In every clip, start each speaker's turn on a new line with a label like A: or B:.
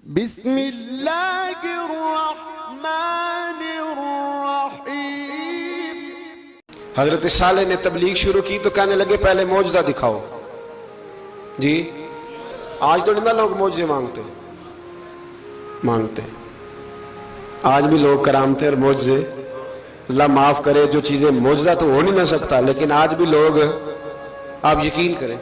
A: بسم اللہ الرحمن الرحیم۔
B: حضرت صالح نے تبلیغ شروع کی تو کہنے لگے پہلے معجزہ دکھاؤ جی۔ آج تو نہیں لوگ معجزے مانگتے آج بھی لوگ کرامتے اور معجزے، اللہ معاف کرے، جو چیزیں معجزہ تو ہو نہیں نہ سکتا، لیکن آج بھی لوگ، آپ یقین کریں،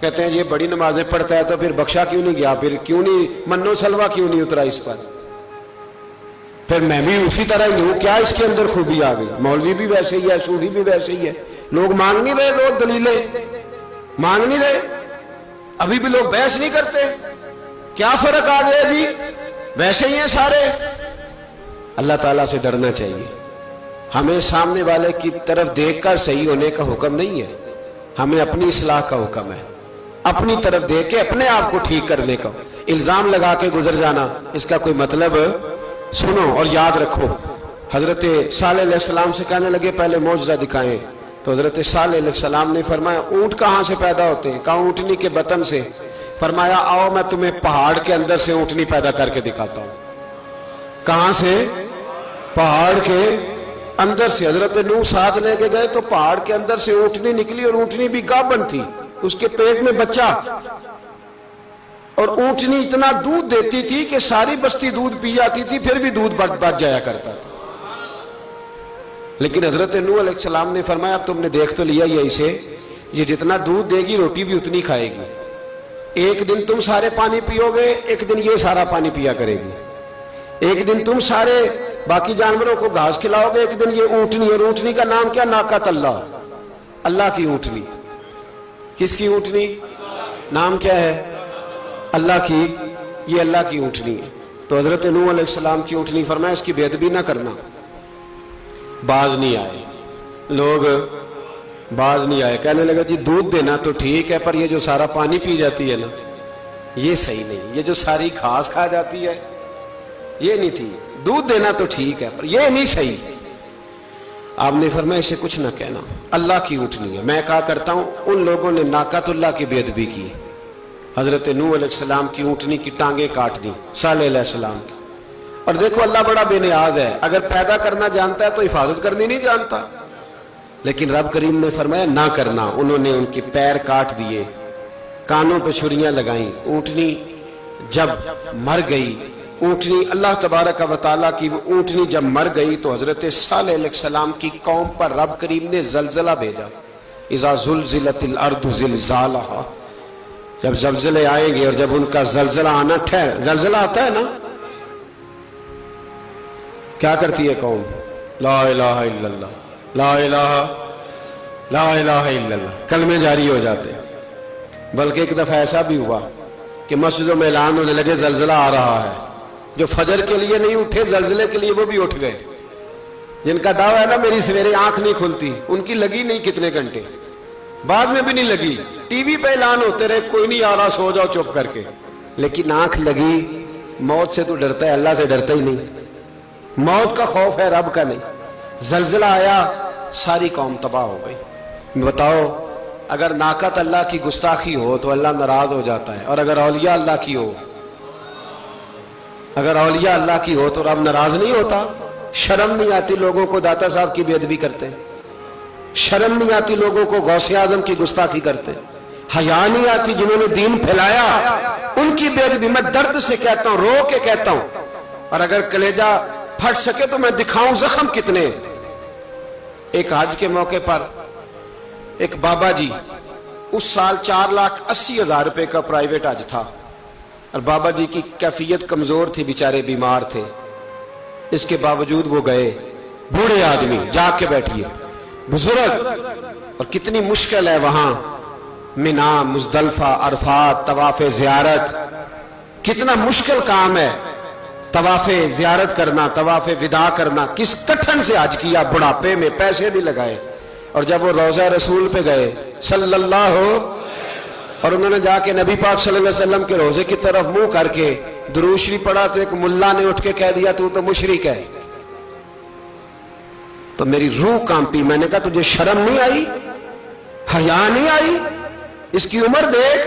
B: کہتے ہیں یہ بڑی نمازیں پڑھتا ہے تو پھر بخشا کیوں نہیں گیا، پھر کیوں نہیں منو سلوا کیوں نہیں اترا اس پر، پھر میں بھی اسی طرح ہی ہوں، کیا اس کے اندر خوبی آ گئی؟ مولوی بھی ویسے ہی ہے، صوفی بھی ویسے ہی ہے، لوگ مانگ نہیں رہے، لوگ دلیلیں مانگ نہیں رہے، ابھی بھی لوگ بحث نہیں کرتے، کیا فرق آ گیا جی، ویسے ہی ہیں سارے۔ اللہ تعالیٰ سے ڈرنا چاہیے، ہمیں سامنے والے کی طرف دیکھ کر صحیح ہونے کا حکم نہیں ہے، ہمیں اپنی اصلاح کا حکم ہے، اپنی طرف دیکھ کے اپنے آپ کو ٹھیک کرنے کا۔ الزام لگا کے گزر جانا، اس کا کوئی مطلب، سنو اور یاد رکھو۔ حضرت صالح علیہ السلام سے کہنے لگے پہلے معجزہ دکھائیں، تو حضرت صالح علیہ السلام نے فرمایا اونٹ کہاں سے پیدا ہوتے ہیں؟ کہا اونٹنی کے بطن سے۔ فرمایا آؤ میں تمہیں پہاڑ کے اندر سے اونٹنی پیدا کر کے دکھاتا ہوں۔ کہاں سے؟ پہاڑ کے اندر سے۔ حضرت نوح ساتھ لے کے گئے تو پہاڑ کے اندر سے اونٹنی نکلی، اور اونٹنی بھی گابن تھی، اس کے پیٹ میں بچہ، اور اونٹنی اتنا دودھ دیتی تھی کہ ساری بستی دودھ پی جاتی تھی، پھر بھی دودھ بچ جایا کرتا تھا۔ لیکن حضرت نوح علیہ السلام نے فرمایا اب تم نے دیکھ تو لیا یہ اسے، یہ جتنا دودھ دے گی روٹی بھی اتنی کھائے گی، ایک دن تم سارے پانی پیو گے، ایک دن یہ سارا پانی پیا کرے گی، ایک دن تم سارے باقی جانوروں کو گھاس کھلاؤ گے، ایک دن یہ اونٹنی، اور اونٹنی کا نام کیا؟ ناقۃ اللہ، اللہ کی اونٹنی۔ کس کی اونٹنی؟ نام کیا ہے؟ اللہ کی، یہ اللہ کی اونٹنی ہے۔ تو حضرت نوح علیہ السلام کی اونٹنی، فرمایا اس کی بے ادبی نہ کرنا۔ باز نہیں آئے لوگ، باز نہیں آئے، کہنے لگا جی دودھ دینا تو ٹھیک ہے، پر یہ جو سارا پانی پی جاتی ہے نا یہ صحیح نہیں، یہ جو ساری گھاس کھا جاتی ہے یہ نہیں ٹھیک، دودھ دینا تو ٹھیک ہے پر یہ نہیں صحیح۔ آپ نے فرمایا اسے کچھ نہ کہنا، اللہ کی اونٹنی ہے۔ میں کہا کرتا ہوں ان لوگوں نے ناقۃ اللہ کی بے ادبی کی، حضرت نوح علیہ السلام کی اونٹنی کی ٹانگیں کاٹ دی، صالح علیہ السلام کی۔ اور دیکھو اللہ بڑا بے نیاز ہے، اگر پیدا کرنا جانتا ہے تو حفاظت کرنی نہیں جانتا، لیکن رب کریم نے فرمایا نہ کرنا۔ انہوں نے ان کے پیر کاٹ دیے، کانوں پہ چھریاں لگائیں۔ اونٹنی جب مر گئی، اونٹنی اللہ تبارک و تعالیٰ کی اونٹنی جب مر گئی تو حضرت صالح علیہ السلام کی قوم پر رب کریم نے زلزلہ بھیجا۔ اذا زلزلت الارض زلزالہا، جب زلزلے آئیں گے اور جب ان کا زلزلہ آنا زلزلہ آتا ہے نا، کیا کرتی ہے قوم؟ لا الہ الا اللہ، لا الہ الا اللہ، کلمے جاری ہو جاتے ہیں۔ بلکہ ایک دفعہ ایسا بھی ہوا کہ مسجدوں میں اعلان ہونے لگے زلزلہ آ رہا ہے، جو فجر کے لیے نہیں اٹھے زلزلے کے لیے وہ بھی اٹھ گئے، جن کا دعویٰ ہے نا میری سویرے آنکھ نہیں کھلتی، ان کی لگی نہیں کتنے گھنٹے، بعد میں بھی نہیں لگی، ٹی وی پہ اعلان ہوتے رہے کوئی نہیں آ رہا، سو جاؤ چپ کر کے، لیکن آنکھ لگی۔ موت سے تو ڈرتا ہے، اللہ سے ڈرتا ہی نہیں، موت کا خوف ہے رب کا نہیں۔ زلزلہ آیا، ساری قوم تباہ ہو گئی۔ بتاؤ اگر ناقۃ اللہ کی گستاخی ہو تو اللہ ناراض ہو جاتا ہے، اور اگر اولیاء اللہ کی ہو، اگر اولیاء اللہ کی ہو تو رب ناراض نہیں ہوتا؟ شرم نہیں آتی لوگوں کو داتا صاحب کی بے ادبی کرتے؟ شرم نہیں آتی لوگوں کو غوث اعظم کی گستاخی کرتے؟ حیا نہیں آتی جنہوں نے دین پھیلایا ان کی بے ادبی؟ میں درد سے کہتا ہوں، رو کے کہتا ہوں، اور اگر کلیجہ پھٹ سکے تو میں دکھاؤں زخم کتنے۔ ایک حج کے موقع پر ایک بابا جی، اس سال 4,80,000 روپے کا پرائیویٹ حج تھا، اور بابا جی کی کیفیت کمزور تھی، بیچارے بیمار تھے، اس کے باوجود وہ گئے۔ بوڑھے آدمی، جا کے بیٹھیے، بزرگ، اور کتنی مشکل ہے وہاں منا، مزدلفہ، عرفات، طواف زیارت، کتنا مشکل کام ہے طواف زیارت کرنا، طواف وداع کرنا۔ کس کٹھن سے حج کیا، بڑھاپے میں پیسے بھی لگائے، اور جب وہ روضہ رسول پہ گئے صلی اللہ، اور انہوں نے جا کے نبی پاک صلی اللہ علیہ وسلم کے روزے کی طرف منہ کر کے درود شریف پڑھا تو ایک ملا نے اٹھ کے کہہ دیا تو مشرک ہے۔ تو میری روح کانپی، میں نے کہا تجھے شرم نہیں آئی، حیا نہیں آئی؟ اس کی عمر دیکھ،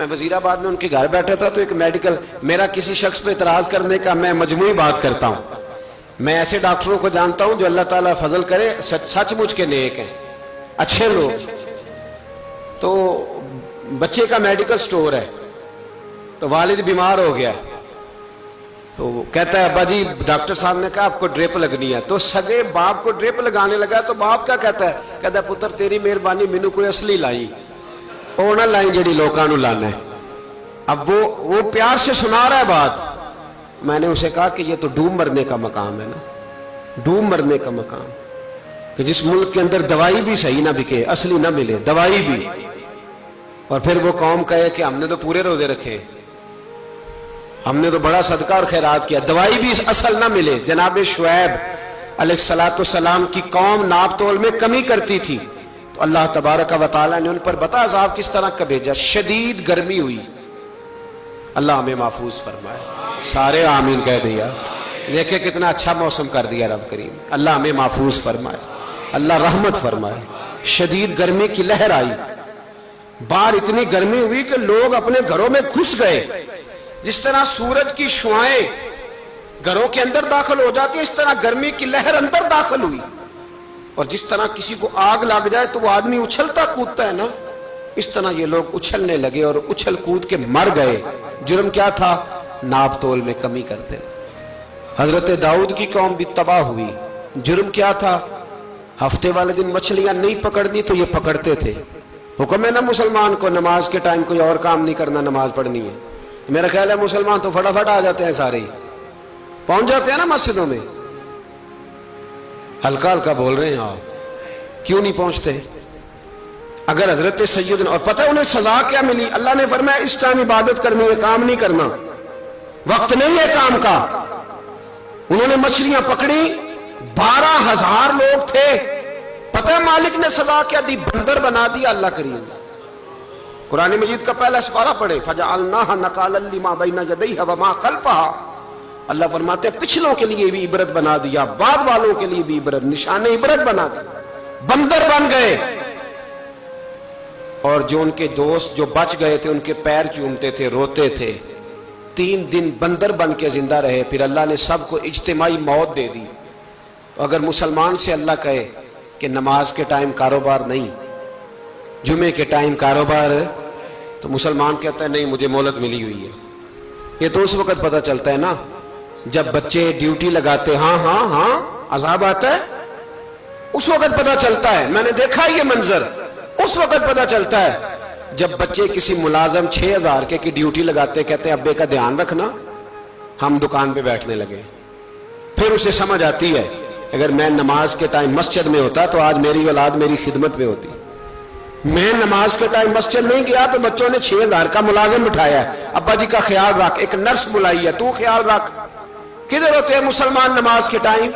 B: میں وزیر آباد میں ان کے گھر بیٹھا تھا تو ایک میڈیکل، میرا کسی شخص پہ اعتراض کرنے کا میں مجموعی بات کرتا ہوں. میں ایسے ڈاکٹروں کو جانتا ہوں جو اللہ تعالیٰ فضل کرے سچ مچ کے نیک ہیں، اچھے لوگ. تو بچے کا میڈیکل سٹور ہے، تو والد بیمار ہو گیا، تو کہتا ہے ابا جی ڈاکٹر صاحب نے کہا آپ کو ڈرپ لگنی ہے. تو سگے باپ کو ڈرپ لگانے لگا تو باپ کیا کہتا ہے پتر تیری مہربانی مینوں کوئی اصلی لائی، وہ نہ لائی جڑی لوکاں نوں لانا ہے. اب وہ پیار سے سنا رہا ہے بات. میں نے اسے کہا کہ یہ تو ڈوب مرنے کا مقام ہے نا، ڈوب مرنے کا مقام، کہ جس ملک کے اندر دوائی بھی صحیح نہ بکے، اصلی نہ ملے دوائی بھی، اور پھر وہ قوم کہے کہ ہم نے تو پورے روزے رکھے، ہم نے تو بڑا صدقہ اور خیرات کیا، دوائی بھی اصل نہ ملے. جناب شعیب علیہ السلام کی قوم ناپ تول میں کمی کرتی تھی، تو اللہ تبارک و تعالیٰ نے ان پر بتا عذاب کس طرح کا بھیجا. شدید گرمی ہوئی، اللہ ہمیں محفوظ فرمائے. سارے آمین کہہ دیا. دیکھیں کتنا اچھا موسم کر دیا رب کریم. اللہ ہمیں محفوظ فرمائے، اللہ رحمت فرمائے. شدید گرمی کی لہر آئی، باہر اتنی گرمی ہوئی کہ لوگ اپنے گھروں میں گھس گئے. جس طرح سورج کی شعائیں گھروں کے اندر داخل ہو جاتی ہے، اس طرح گرمی کی لہر اندر داخل ہوئی. اور جس طرح کسی کو آگ لگ جائے تو وہ آدمی اچھلتا کودتا ہے نا، اس طرح یہ لوگ اچھلنے لگے اور اچھل کود کے مر گئے. جرم کیا تھا؟ ناپ تول میں کمی کرتے. حضرت داؤد کی قوم بھی تباہ ہوئی. جرم کیا تھا؟ ہفتے والے دن مچھلیاں نہیں پکڑنی تو یہ پکڑتے تھے. حکم ہے نا مسلمان کو نماز کے ٹائم کوئی اور کام نہیں کرنا، نماز پڑھنی ہے. میرا خیال ہے مسلمان تو فٹافٹ آ جاتے ہیں، سارے پہنچ جاتے ہیں نا مسجدوں میں. ہلکا ہلکا بول رہے ہیں آپ، کیوں نہیں پہنچتے؟ اگر حضرت سیدنا، اور پتہ انہیں سزا کیا ملی؟ اللہ نے فرمایا اس ٹائم عبادت کرنی ہے، کام نہیں کرنا، وقت نہیں ہے کام کا. انہوں نے مچھلیاں پکڑی، 12,000 لوگ تھے. پتہ مالک نے سزا کیا دی؟ بندر بنا دیا. اللہ کریم قرآن مجید کا پہلا سپارہ پڑھے، فَجَعَلْنَاهَا نَكَالًا لِمَا بَيْنَ يَدَيْهَا وَمَا خَلْفَهَا. اللہ فرماتے ہیں پچھلوں کے لیے بھی عبرت بنا دیا، بعد والوں کے لیے بھی عبرت، نشان عبرت بنا دیا. بندر بن گئے. اور جو ان کے دوست جو بچ گئے تھے ان کے پیر چومتے تھے، روتے تھے. 3 دن بندر بن کے زندہ رہے. پھر اللہ نے سب کو اجتماعی موت دے دی. تو اگر مسلمان سے اللہ کہے کہ نماز کے ٹائم کاروبار نہیں، جمعے کے ٹائم کاروبار، تو مسلمان کہتا ہے نہیں مجھے مہلت ملی ہوئی ہے. یہ تو اس وقت پتہ چلتا ہے نا جب بچے ڈیوٹی لگاتے، ہاں عذاب آتا ہے، اس وقت پتہ چلتا ہے. میں نے دیکھا یہ منظر، اس وقت پتہ چلتا ہے جب بچے کسی ملازم 6,000 کی ڈیوٹی لگاتے، کہتے ہیں ابے کا دھیان رکھنا، ہم دکان پہ بیٹھنے لگے. پھر اسے سمجھ آتی ہے اگر میں نماز کے ٹائم مسجد میں ہوتا تو آج میری اولاد میری خدمت پہ ہوتی. میں نماز کے ٹائم مسجد نہیں گیا تو بچوں نے 6,000 کا ملازم بٹھایا ہے، ابا جی کا خیال رکھ، ایک نرس بلائی ہے، تو خیال رکھ. کدھر ہوتے ہیں مسلمان نماز کے ٹائم؟